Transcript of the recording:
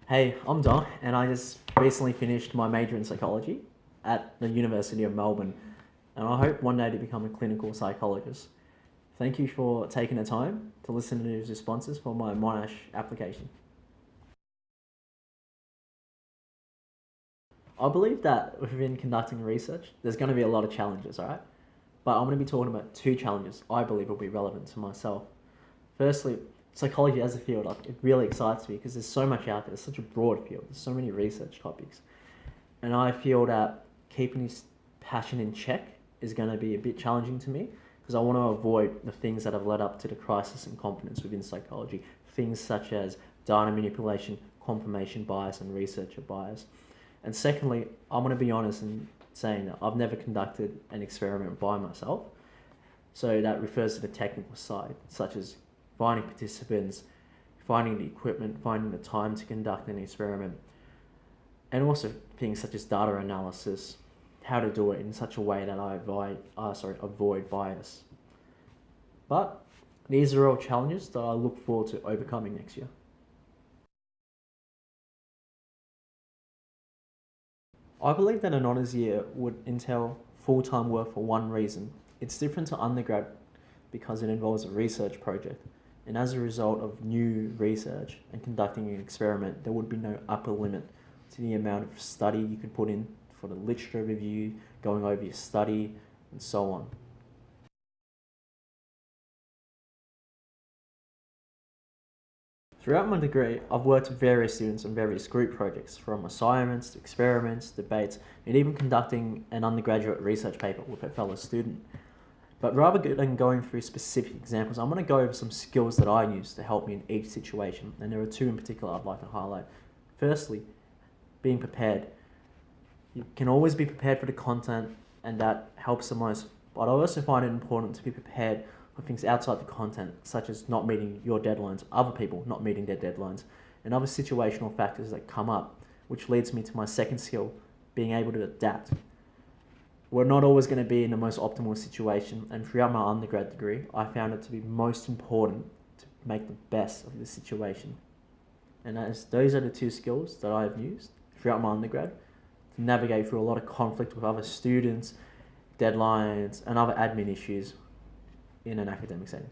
Hey, I'm Don, and I just recently finished my major in psychology at the University of Melbourne, and I hope one day to become a clinical psychologist. Thank you for taking the time to listen to these responses for my Monash application. I believe that within conducting research, there's going to be a lot of challenges, alright? But I'm going to be talking about two challenges I believe will be relevant to myself. Firstly, psychology as a field, it really excites me because there's so much out there. It's such a broad field. There's so many research topics. And I feel that keeping this passion in check is going to be a bit challenging to me because I want to avoid the things that have led up to the crisis in confidence within psychology. Things such as data manipulation, confirmation bias, and researcher bias. And secondly, I'm going to be honest in saying that I've never conducted an experiment by myself. So that refers to the technical side, such as finding participants, finding the equipment, finding the time to conduct an experiment, and also things such as data analysis, how to do it in such a way that I avoid bias. But these are all challenges that I look forward to overcoming next year. I believe that an honours year would entail full-time work for one reason. It's different to undergrad because it involves a research project. And as a result of new research and conducting an experiment, there would be no upper limit to the amount of study you could put in for the literature review, going over your study, and so on. Throughout my degree, I've worked with various students on various group projects, from assignments to experiments, debates, and even conducting an undergraduate research paper with a fellow student. But rather than going through specific examples, I'm going to go over some skills that I use to help me in each situation, and there are two in particular I'd like to highlight. Firstly, being prepared. You can always be prepared for the content, and that helps the most, but I also find it important to be prepared for things outside the content, such as not meeting your deadlines, other people not meeting their deadlines, and other situational factors that come up, which leads me to my second skill, being able to adapt. We're not always going to be in the most optimal situation, and throughout my undergrad degree, I found it to be most important to make the best of the situation. And those are the two skills that I have used throughout my undergrad to navigate through a lot of conflict with other students, deadlines, and other admin issues in an academic setting.